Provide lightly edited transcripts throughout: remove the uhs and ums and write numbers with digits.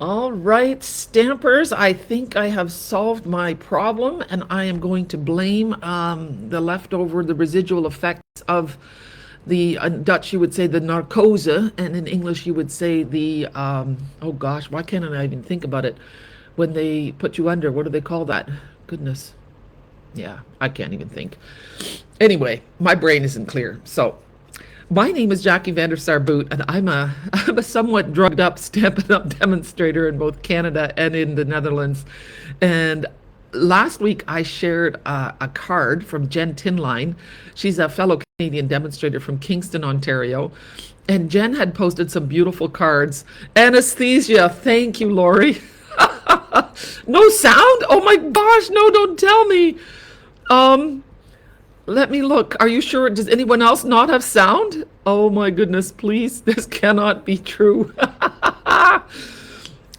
All right, stampers, I think I have solved my problem, and I am going to blame the leftover, the residual effects of the Dutch, you would say the narcose, and in English, you would say the, oh gosh, why can't I even think about it? When they put you under, what do they call that? Goodness. Yeah, I can't even think. Anyway, my brain isn't clear. So, my name is Jackie VanderSar-Boot, and I'm a somewhat drugged up Stampin' Up! Demonstrator in both Canada and in the Netherlands. And last week I shared a card from Jen Tinline. She's a fellow Canadian demonstrator from Kingston, Ontario. And Jen had posted some beautiful cards. Anesthesia, thank you, Lori. No sound? Oh my gosh, no, don't tell me. Um, Let me look. Are you sure? Does anyone else not have sound? Oh my goodness, please. This cannot be true.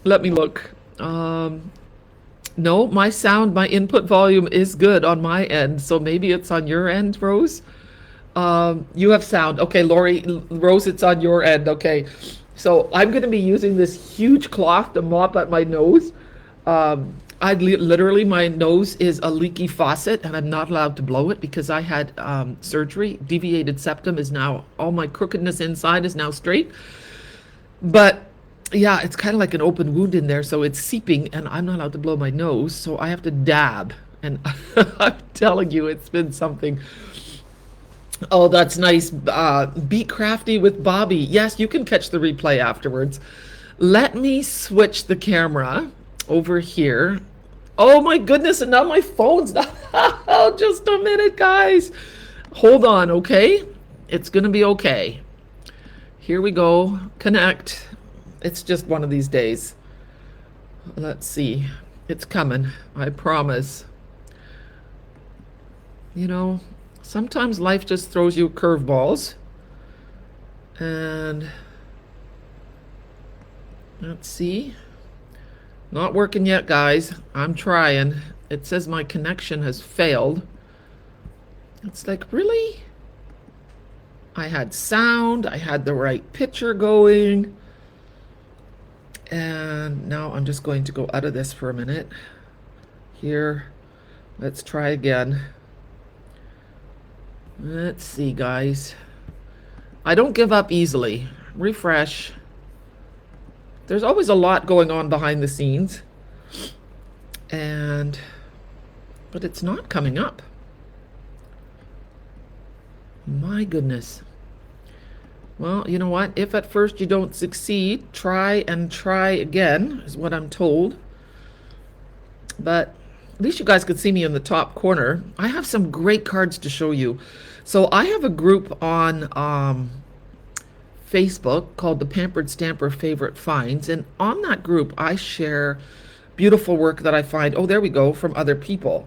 Let me look. No, my sound, my input volume is good on my end. So maybe it's on your end, Rose. You have sound. Okay, Lori, Rose, it's on your end. Okay. So I'm going to be using this huge cloth to mop at my nose. Literally, my nose is a leaky faucet, and I'm not allowed to blow it because I had surgery. Deviated septum is now, all my crookedness inside is now straight. But yeah, it's kind of like an open wound in there, so it's seeping, and I'm not allowed to blow my nose, so I have to dab. And I'm telling you, it's been something. Oh, that's nice. Be crafty with Bobby. Yes, you can catch the replay afterwards. Let me switch the camera over here. Oh my goodness, and now my phone's not. Oh, just a minute, guys. Hold on, okay? It's gonna be okay. Here we go. Connect. It's just one of these days. Let's see. It's coming. I promise. You know, sometimes life just throws you curveballs. And let's see. Not working yet, guys. I'm trying. It says my connection has failed. It's like, really? I had sound. I had the right picture going. And now I'm just going to go out of this for a minute. Here. Let's try again. Let's see, guys. I don't give up easily. Refresh. There's always a lot going on behind the scenes. But it's not coming up. My goodness. Well, you know what? If at first you don't succeed, try and try again, is what I'm told. But at least you guys could see me in the top corner. I have some great cards to show you. So I have a group on Facebook called the Pampered Stamper Favorite Finds. And on that group, I share beautiful work that I find, oh, there we go, from other people.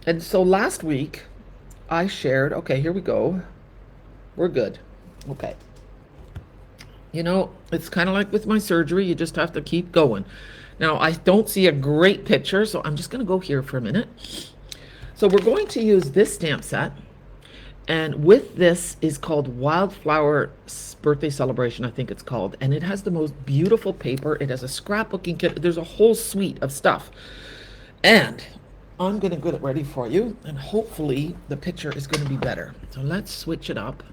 And so last week, I shared, okay, here we go. We're good. Okay. You know, it's kind of like with my surgery. You just have to keep going. Now, I don't see a great picture, so I'm just going to go here for a minute. So we're going to use this stamp set. And with this is called Wildflower Birthday Celebration, I think it's called. And it has the most beautiful paper. It has a scrapbooking kit. There's a whole suite of stuff. And I'm going to get it ready for you. And hopefully the picture is going to be better. So let's switch it up.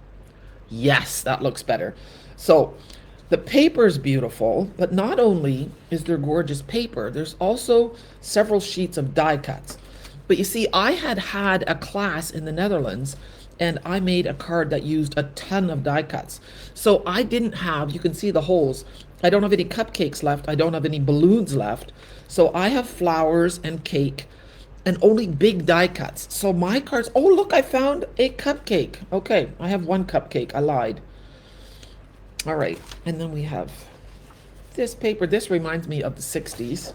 Yes, that looks better. So the paper is beautiful, but not only is there gorgeous paper, there's also several sheets of die cuts. But you see, I had a class in the Netherlands, and I made a card that used a ton of die cuts. So I didn't have, you can see the holes. I don't have any cupcakes left. I don't have any balloons left. So I have flowers and cake and only big die cuts. So my cards, oh look, I found a cupcake. Okay, I have one cupcake, I lied. All right, and then we have this paper. This reminds me of the 60s.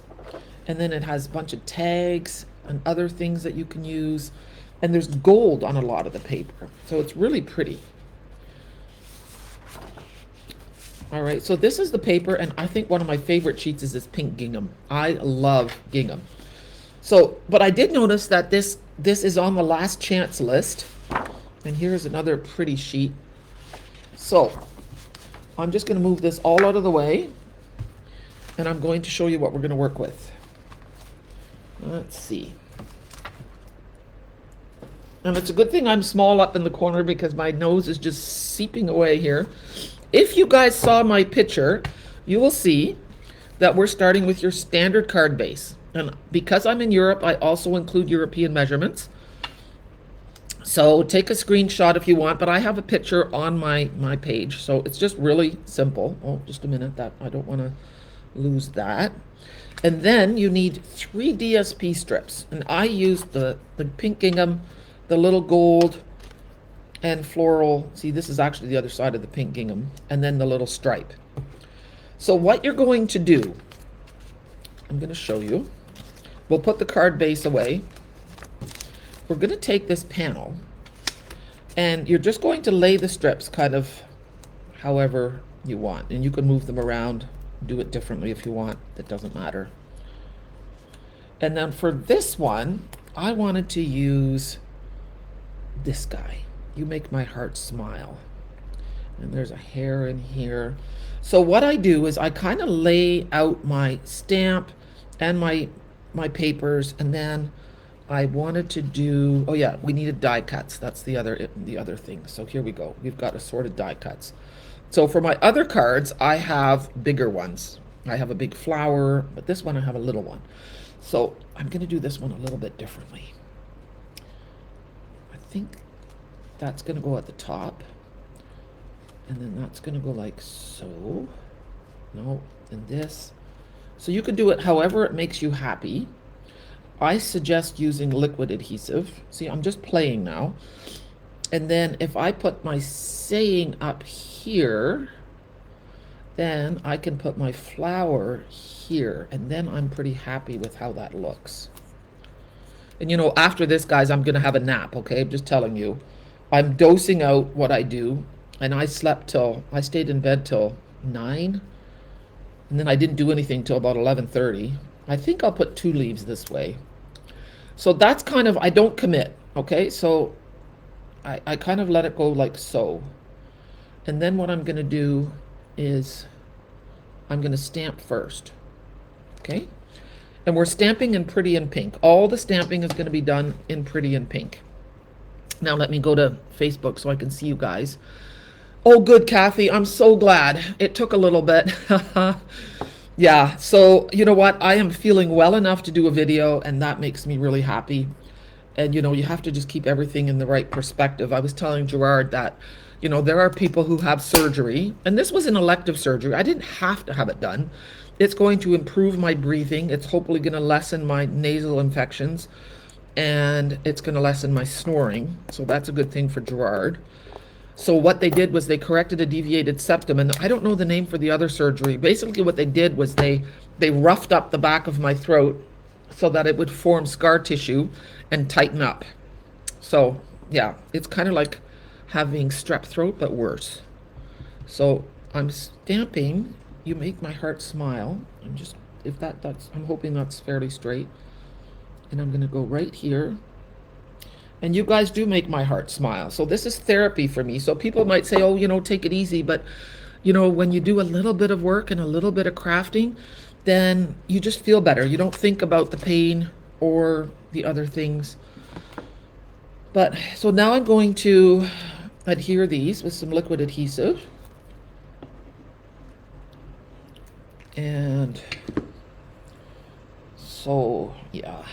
And then it has a bunch of tags and other things that you can use. And there's gold on a lot of the paper. So it's really pretty. All right, so this is the paper, and I think one of my favorite sheets is this pink gingham. I love gingham. So, but I did notice that this is on the last chance list. And here's another pretty sheet. So, I'm just going to move this all out of the way. and I'm going to show you what we're going to work with. Let's see. And it's a good thing I'm small up in the corner because my nose is just seeping away here. If you guys saw my picture, you will see that we're starting with your standard card base. And because I'm in Europe, I also include European measurements. So take a screenshot if you want, but I have a picture on my page. So it's just really simple. Oh, just a minute, that I don't want to lose that. And then you need 3 DSP strips. And I used the pink gingham, the little gold, and floral. See, this is actually the other side of the pink gingham. And then the little stripe. So what you're going to do, I'm going to show you. We'll put the card base away. We're going to take this panel, and you're just going to lay the strips kind of however you want. And you can move them around, do it differently if you want. It doesn't matter. And then for this one, I wanted to use this guy. You make my heart smile. And there's a hair in here. So what I do is I kind of lay out my stamp and my papers, and then I wanted to do, oh yeah, we needed die cuts. That's the other thing. So here we go. We've got assorted die cuts. So for my other cards, I have bigger ones. I have a big flower, but this one I have a little one. So I'm going to do this one a little bit differently. I think that's going to go at the top. And then that's going to go like so. No, and this. So you can do it however it makes you happy. I suggest using liquid adhesive. See, I'm just playing now. And then if I put my saying up here, then I can put my flower here. And then I'm pretty happy with how that looks. And you know, after this, guys, I'm going to have a nap, okay? I'm just telling you. I'm dosing out what I do. And I stayed in bed till 9. And then I didn't do anything till about 11:30. I think I'll put 2 leaves this way. So that's kind of, I don't commit, okay? So I kind of let it go like so. And then what I'm going to do is I'm going to stamp first, okay? And we're stamping in Pretty in Pink. All the stamping is going to be done in Pretty in Pink. Now let me go to Facebook so I can see you guys. Oh, good, Kathy. I'm so glad. It took a little bit. Yeah, so you know what? I am feeling well enough to do a video, and that makes me really happy. And, you know, you have to just keep everything in the right perspective. I was telling Gerard that, you know, there are people who have surgery, and this was an elective surgery. I didn't have to have it done. It's going to improve my breathing. It's hopefully going to lessen my nasal infections, and it's going to lessen my snoring. So that's a good thing for Gerard. So what they did was they corrected a deviated septum, and I don't know the name for the other surgery. Basically what they did was they roughed up the back of my throat so that it would form scar tissue and tighten up. So yeah, it's kind of like having strep throat, but worse. So I'm stamping, you make my heart smile. I'm just, if that's, I'm hoping that's fairly straight. And I'm gonna go right here. And you guys do make my heart smile. So this is therapy for me. So people might say, oh, you know, take it easy. But, you know, when you do a little bit of work and a little bit of crafting, then you just feel better. You don't think about the pain or the other things. But so now I'm going to adhere these with some liquid adhesive. And so, yeah.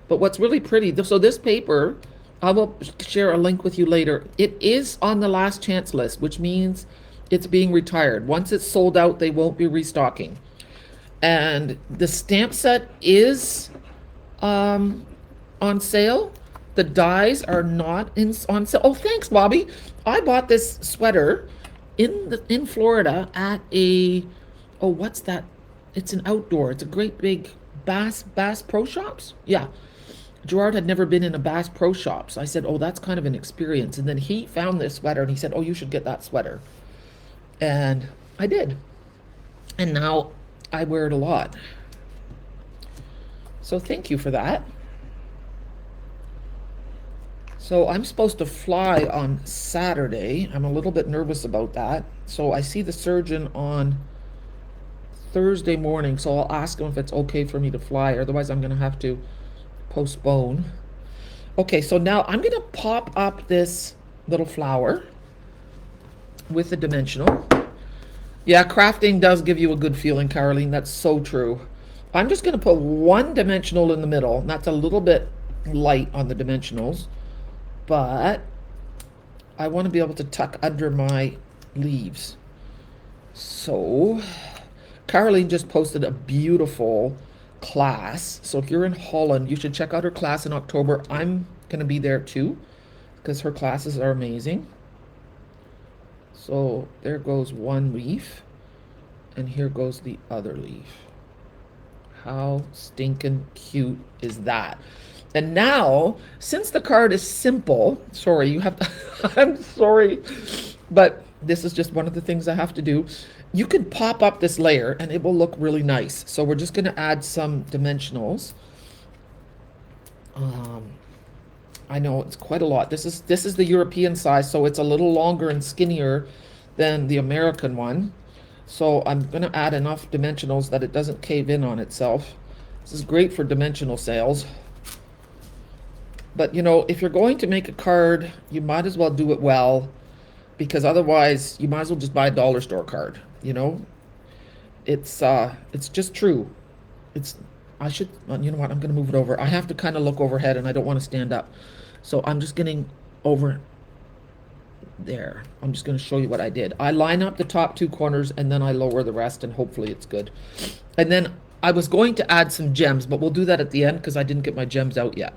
But what's really pretty, so this paper, I will share a link with you later. It is on the last chance list, which means it's being retired. Once it's sold out, they won't be restocking. And the stamp set is on sale. The dies are not on sale. Oh, thanks, Bobby. I bought this sweater in Florida at a, oh, what's that? It's an outdoor. It's a great big Bass Pro Shops. Yeah. Gerard had never been in a Bass Pro Shops. I said, oh, that's kind of an experience. And then he found this sweater and he said, oh, you should get that sweater. And I did. And now I wear it a lot. So thank you for that. So I'm supposed to fly on Saturday. I'm a little bit nervous about that. So I see the surgeon on Thursday morning, so I'll ask him if it's okay for me to fly. Otherwise, I'm going to have to postpone. Okay, so now I'm going to pop up this little flower with the dimensional. Yeah, crafting does give you a good feeling, Caroline. That's so true. I'm just going to put one dimensional in the middle. And that's a little bit light on the dimensionals, but I want to be able to tuck under my leaves. So Caroline just posted a beautiful class. So if you're in Holland, you should check out her class in October. I'm going to be there too because her classes are amazing. So there goes one leaf, and here goes the other leaf. How stinking cute is that? And now, since the card is simple, sorry, you have to, I'm sorry, but this is just one of the things I have to do. You can pop up this layer and it will look really nice. So we're just going to add some dimensionals. I know it's quite a lot. This is the European size, so it's a little longer and skinnier than the American one. So I'm going to add enough dimensionals that it doesn't cave in on itself. This is great for dimensional sales. But, you know, if you're going to make a card, you might as well do it well, because otherwise you might as well just buy a dollar store card, you know? It's just true. I should, you know what, I'm going to move it over. I have to kind of look overhead and I don't want to stand up. So I'm just getting over there. I'm just going to show you what I did. I line up the top two corners and then I lower the rest, and hopefully it's good. And then I was going to add some gems, but we'll do that at the end because I didn't get my gems out yet.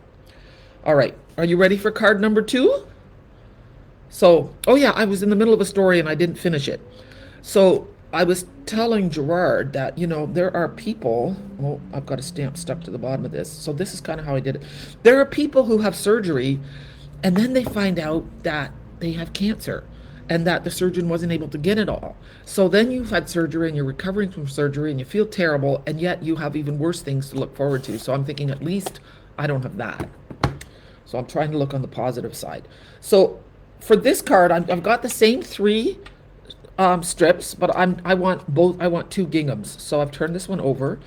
All right, are you ready for card number 2? So, oh yeah, I was in the middle of a story and I didn't finish it. So I was telling Gerard that, you know, there are people, oh, I've got a stamp stuck to the bottom of this. So this is kind of how I did it. There are people who have surgery and then they find out that they have cancer and that the surgeon wasn't able to get it all. So then you've had surgery and you're recovering from surgery and you feel terrible, and yet you have even worse things to look forward to. So I'm thinking, at least I don't have that. So I'm trying to look on the positive side. So for this card, I've got the same 3 strips, but I want 2 ginghams. So I've turned this one over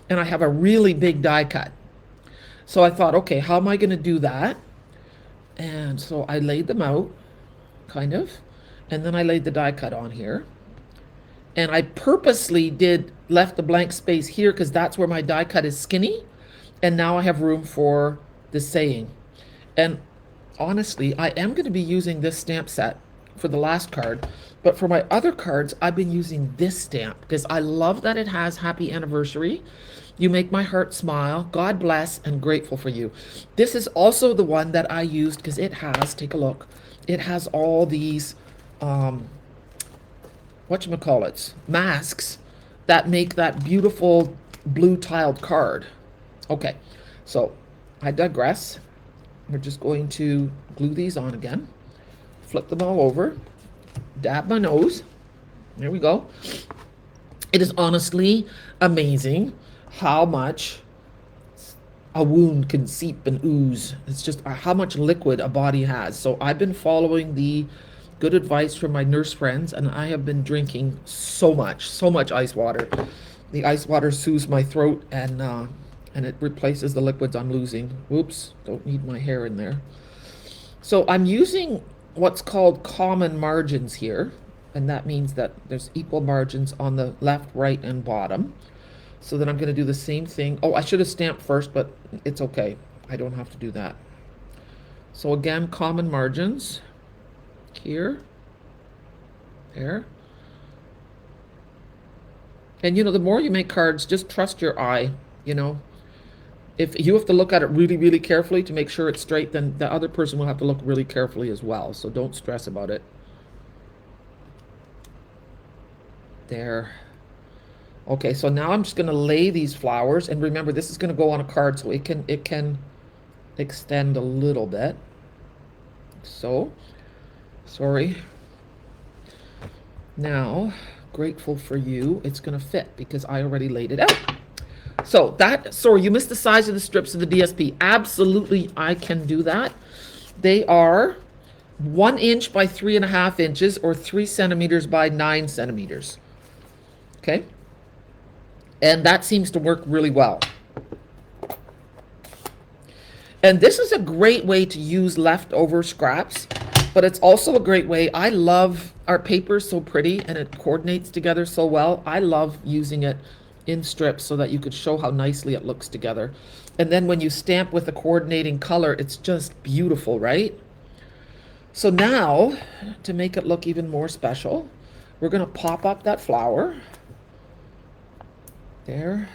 and I have a really big die cut. So I thought, okay, how am I going to do that? And so I laid them out, kind of, and then I laid the die cut on here. And I purposely left the blank space here because that's where my die cut is skinny. And now I have room for the saying. And honestly, I am going to be using this stamp set for the last card, but for my other cards, I've been using this stamp because I love that it has happy anniversary. You make my heart smile. God bless and grateful for you. This is also the one that I used because it has, take a look, it has all these, whatchamacallits, masks that make that beautiful blue tiled card. Okay, so I digress. We're just going to glue these on again, flip them all over, dab my nose. There we go. It is honestly amazing how much a wound can seep and ooze. It's just how much liquid a body has. So I've been following the good advice from my nurse friends, and I have been drinking so much ice water. The ice water soothes my throat, and it replaces the liquids I'm losing. Oops, don't need my hair in there. So I'm using what's called common margins here, and that means that there's equal margins on the left, right, and bottom. So then I'm going to do the same thing. Oh, I should have stamped first, but it's okay. I don't have to do that. So again, common margins here, there. And you know, the more you make cards, just trust your eye, you know. If you have to look at it really, really carefully to make sure it's straight, then the other person will have to look really carefully as well. So don't stress about it. There. Okay, so now I'm just going to lay these flowers, and remember, this is going to go on a card, so it can extend a little bit. So, sorry. Now, grateful for you. It's going to fit because I already laid it out. So that, sorry, you missed the size of the strips of the DSP. Absolutely, I can do that. They are 1 inch by 3.5 inches, or 3 centimeters by 9 centimeters. Okay. And that seems to work really well. And this is a great way to use leftover scraps, but it's also a great way. I love our paper, so pretty, and it coordinates together so well. I love using it in strips so that you could show how nicely it looks together. And then when you stamp with a coordinating color, it's just beautiful, right? So now, to make it look even more special, we're going to pop up that flower. There.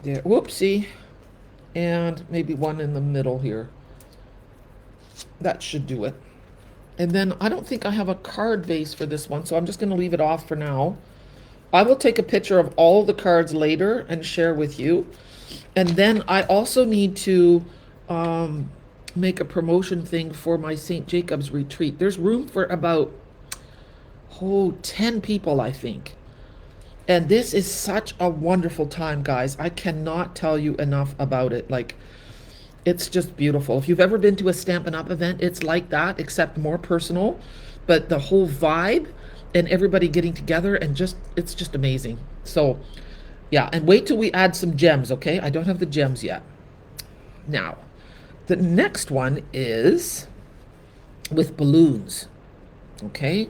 There. Whoopsie. And maybe one in the middle here. That should do it. And then I don't think I have a card vase for this one, so I'm just going to leave it off for now. I will take a picture of all the cards later and share with you. And then I also need to make a promotion thing for my St. Jacob's retreat. There's room for about 10 people, I think. And this is such a wonderful time, guys. I cannot tell you enough about it. Like, it's just beautiful. If you've ever been to a Stampin' Up event, it's like that, except more personal. But the whole vibe and everybody getting together and it's just amazing. So, yeah, and wait till we add some gems, okay? I don't have the gems yet. Now, the next one is with balloons, okay?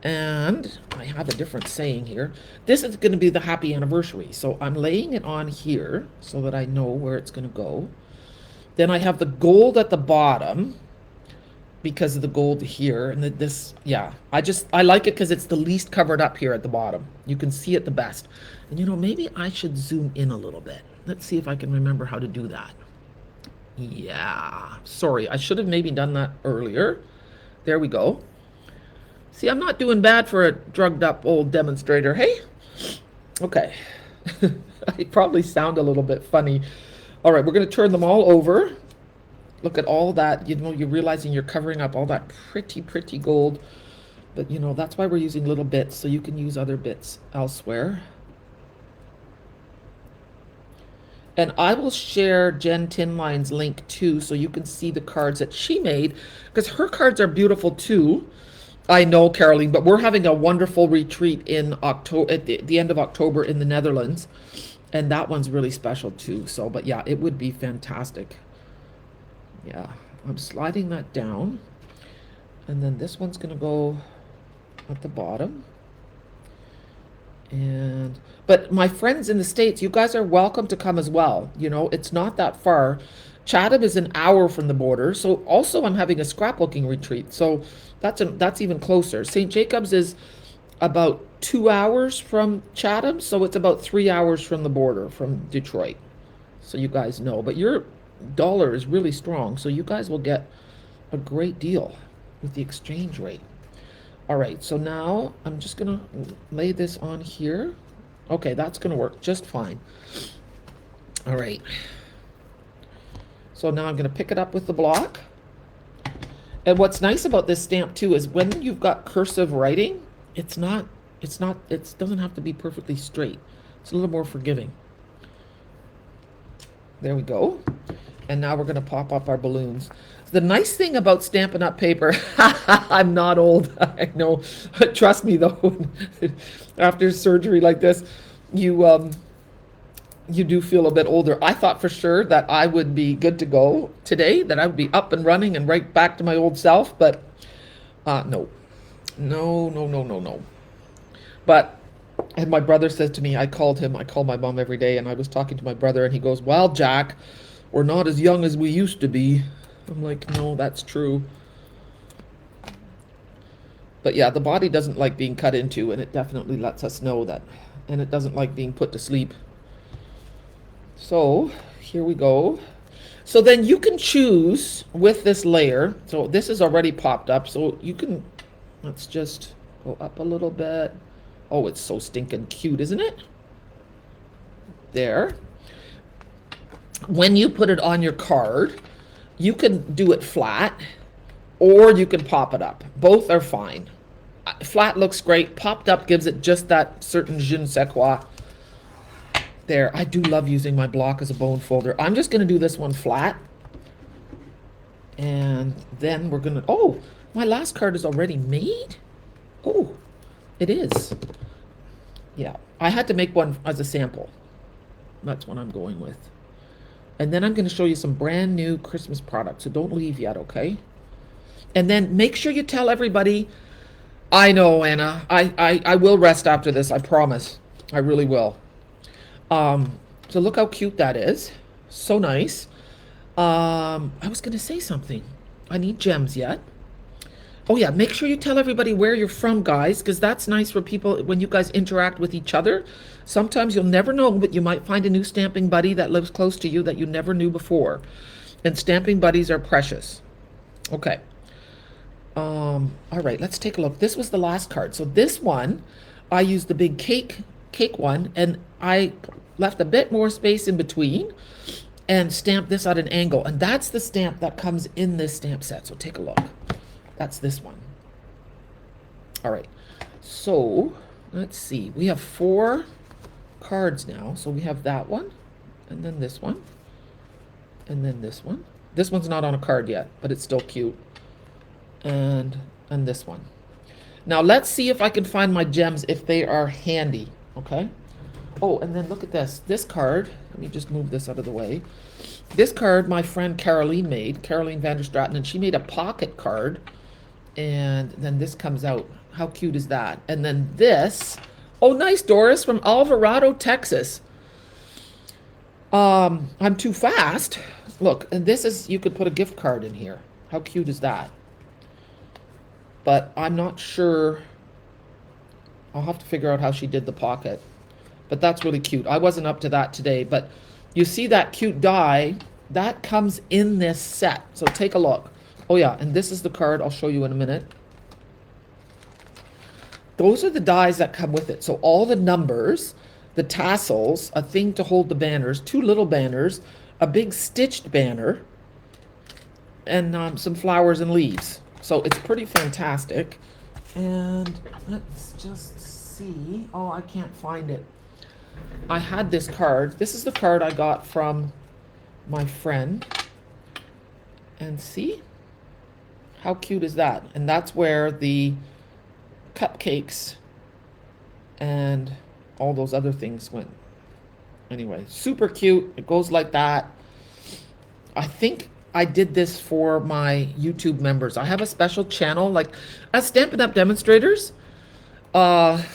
And I have a different saying here. This is going to be the happy anniversary. So I'm laying it on here so that I know where it's going to go. Then I have the gold at the bottom because of the gold here. And this, yeah, I like it because it's the least covered up here at the bottom. You can see it the best. And you know, maybe I should zoom in a little bit. Let's see if I can remember how to do that. Yeah, sorry, I should have maybe done that earlier. There we go. See, I'm not doing bad for a drugged up old demonstrator, hey? Okay. I probably sound a little bit funny. All right, we're going to turn them all over. Look at all that. You know, you're realizing you're covering up all that pretty, pretty gold. But, you know, that's why we're using little bits, so you can use other bits elsewhere. And I will share Jen Tinline's link too, so you can see the cards that she made, because her cards are beautiful too. I know, Caroline, but we're having a wonderful retreat in October, at the end of October in the Netherlands, and that one's really special too. So, but yeah, it would be fantastic. Yeah, I'm sliding that down, and then this one's gonna go at the bottom. But my friends in the States, you guys are welcome to come as well. You know, it's not that far. Chatham is an hour from the border. So also I'm having a scrapbooking retreat. So that's even closer. St. Jacob's is about 2 hours from Chatham. So it's about 3 hours from the border, from Detroit. So you guys know. But your dollar is really strong. So you guys will get a great deal with the exchange rate. All right, so now I'm just gonna lay this on here. Okay, that's gonna work just fine. All right. So now I'm gonna pick it up with the block. And what's nice about this stamp too is when you've got cursive writing, it doesn't have to be perfectly straight. It's a little more forgiving. There we go. And now we're gonna pop up our balloons. The nice thing about Stampin' Up paper, I'm not old, I know, trust me though, after surgery like this, you do feel a bit older. I thought for sure that I would be good to go today, that I would be up and running and right back to my old self, but no. But, and my brother says to me, I call my mom every day, and I was talking to my brother, and he goes, well, Jack, we're not as young as we used to be. I'm like, no, that's true. But yeah, the body doesn't like being cut into, and it definitely lets us know that. And it doesn't like being put to sleep. So here we go. So then you can choose with this layer. So this is already popped up. So you can, let's just go up a little bit. Oh, it's so stinking cute, isn't it? There. When you put it on your card, you can do it flat, or you can pop it up. Both are fine. Flat looks great. Popped up gives it just that certain je ne sais quoi. There, I do love using my block as a bone folder. I'm just going to do this one flat. And then we're going to, oh, My last card is already made? Oh, it is. Yeah, I had to make one as a sample. That's what I'm going with. And then I'm going to show you some brand new Christmas products, so don't leave yet, okay? And then make sure you tell everybody. I know, Anna. I will rest after this, I promise. I really will. So look how cute that is. So nice. I was going to say something. I need gems yet. Oh yeah, make sure you tell everybody where you're from, guys, because that's nice for people when you guys interact with each other. Sometimes you'll never know, but you might find a new stamping buddy that lives close to you that you never knew before. And stamping buddies are precious. Okay. All right, let's take a look. This was the last card. So this one, I used the big cake one, and I left a bit more space in between and stamped this at an angle. And that's the stamp that comes in this stamp set. So take a look. That's this one. All right, so let's see. We have 4 cards now. So we have that one, and then this one, and then this one. This one's not on a card yet, but it's still cute. And this one. Now let's see if I can find my gems if they are handy, okay? Oh, and then look at this. This card, let me just move this out of the way. This card my friend Caroline made, Caroline VanderSar-Boot, and she made a pocket card. And then this comes out. How cute is that? And then this, oh nice, Doris, from Alvarado, Texas. I'm too fast. Look, and this is, you could put a gift card in here. How cute is that? But I'm not sure. I'll have to figure out how she did the pocket. But that's really cute. I wasn't up to that today, but you see that cute die? That comes in this set. So take a look. Oh yeah, and this is the card I'll show you in a minute. Those are the dies that come with it. So all the numbers, the tassels, a thing to hold the banners, 2 little banners, a big stitched banner, and some flowers and leaves. So it's pretty fantastic. And let's just see. Oh, I can't find it. I had this card. This is the card I got from my friend. And see? How cute is that? And that's where the cupcakes and all those other things went. Anyway, super cute. It goes like that. I think I did this for my YouTube members. I have a special channel, like as Stampin' Up! Demonstrators. That's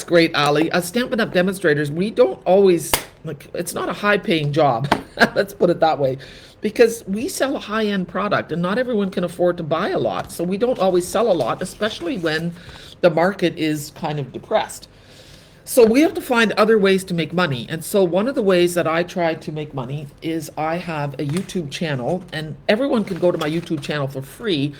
great, Ali. As Stampin' Up! Demonstrators, we don't always, like, it's not a high-paying job. Let's put it that way. Because we sell a high-end product, and not everyone can afford to buy a lot. So we don't always sell a lot, especially when the market is kind of depressed. So we have to find other ways to make money. And so one of the ways that I try to make money is I have a YouTube channel, and everyone can go to my YouTube channel for free.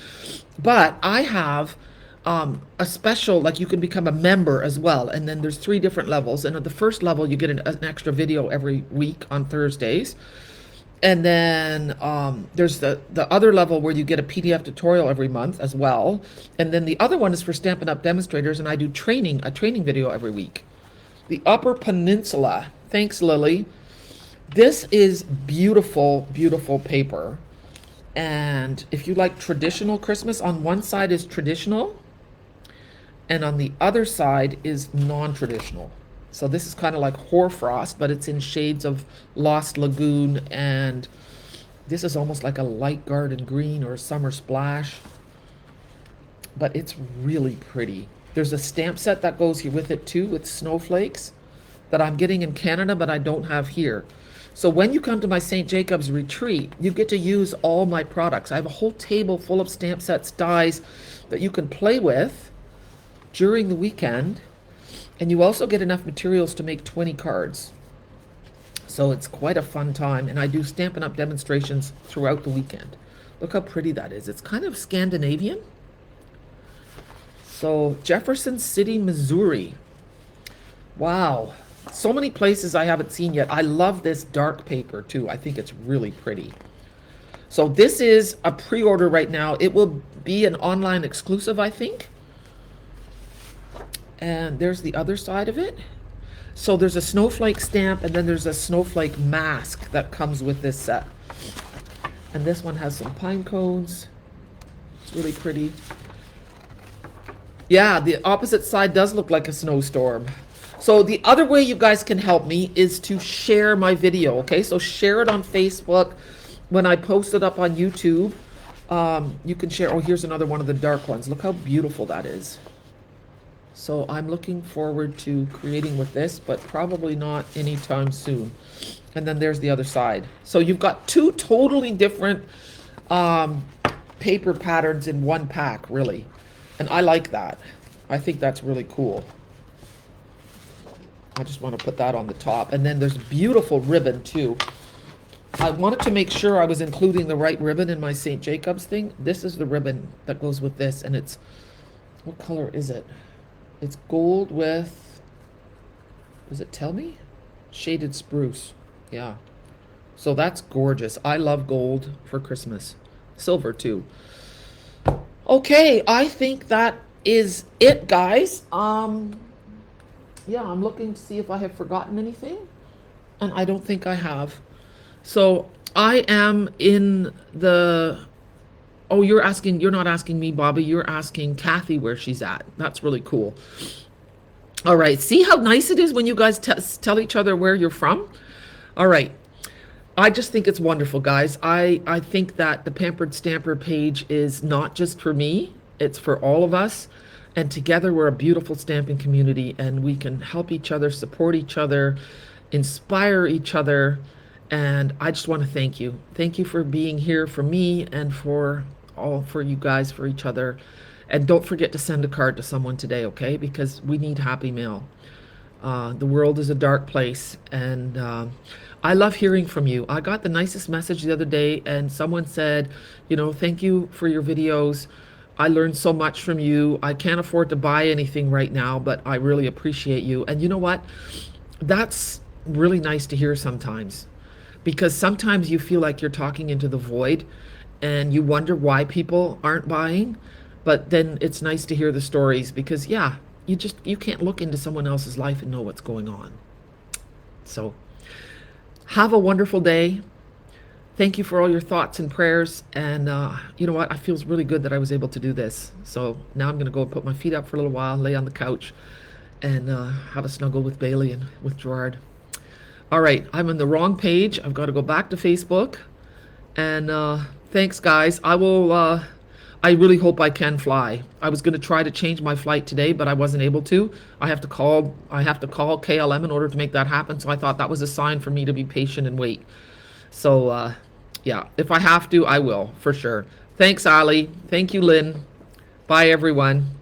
But I have a special, like you can become a member as well. And then there's 3 different levels. And at the first level, you get an extra video every week on Thursdays. And then there's the other level where you get a PDF tutorial every month as well. And then the other one is for Stampin' Up! Demonstrators, and I do a training video every week. The Upper Peninsula. Thanks, Lily. This is beautiful, beautiful paper. And if you like traditional Christmas, on one side is traditional, and on the other side is non-traditional. So this is kind of like hoarfrost, but it's in shades of Lost Lagoon, and this is almost like a light garden green or a summer splash. But it's really pretty. There's a stamp set that goes here with it too, with snowflakes, that I'm getting in Canada, but I don't have here. So when you come to my St. Jacob's retreat, you get to use all my products. I have a whole table full of stamp sets, dies that you can play with during the weekend. And you also get enough materials to make 20 cards. So it's quite a fun time. And I do Stampin' Up! Demonstrations throughout the weekend. Look how pretty that is. It's kind of Scandinavian. So Jefferson City, Missouri. Wow. So many places I haven't seen yet. I love this dark paper too. I think it's really pretty. So this is a pre-order right now. It will be an online exclusive, I think. And there's the other side of it. So there's a snowflake stamp, and then there's a snowflake mask that comes with this set. And this one has some pine cones. It's really pretty. Yeah, the opposite side does look like a snowstorm. So the other way you guys can help me is to share my video, okay? So share it on Facebook. When I post it up on YouTube, you can share. Oh, here's another one of the dark ones. Look how beautiful that is. So I'm looking forward to creating with this, but probably not anytime soon. And then there's the other side. So you've got two totally different paper patterns in one pack, really. And I like that. I think that's really cool. I just want to put that on the top. And then there's beautiful ribbon too. I wanted to make sure I was including the right ribbon in my St. Jacob's thing. This is the ribbon that goes with this, and it's, what color is it? It's gold with, does it tell me? Shaded spruce. Yeah. So that's gorgeous. I love gold for Christmas. Silver too. Okay, I think that is it, guys. Yeah, I'm looking to see if I have forgotten anything, and I don't think I have. So I am in the, oh, you're not asking me, Bobby, you're asking Kathy where she's at. That's really cool. All right, see how nice it is when you guys tell each other where you're from? All right, I just think it's wonderful, guys. I think that the Pampered Stamper page is not just for me, it's for all of us. And together we're a beautiful stamping community, and we can help each other, support each other, inspire each other. And I just want to thank you. Thank you for being here for me and for you guys, for each other. And don't forget to send a card to someone today, okay? Because we need happy mail. The world is a dark place, and I love hearing from you. I got the nicest message the other day, and someone said, you know, thank you for your videos. I learned so much from you. I can't afford to buy anything right now, but I really appreciate you. And you know what? That's really nice to hear sometimes, because sometimes you feel like you're talking into the void and you wonder why people aren't buying. But then it's nice to hear the stories, because yeah, you can't look into someone else's life and know what's going on. So have a wonderful day. Thank you for all your thoughts and prayers. And you know what? I feel really good that I was able to do this. So now I'm going to go and put my feet up for a little while, lay on the couch, and have a snuggle with Bailey and with Gerard. All right, I'm on the wrong page. I've got to go back to Facebook. And thanks, guys. I really hope I can fly. I was going to try to change my flight today, but I wasn't able to. I have to call KLM in order to make that happen. So I thought that was a sign for me to be patient and wait. So yeah, if I have to, I will, for sure. Thanks, Ali. Thank you, Lynn. Bye, everyone.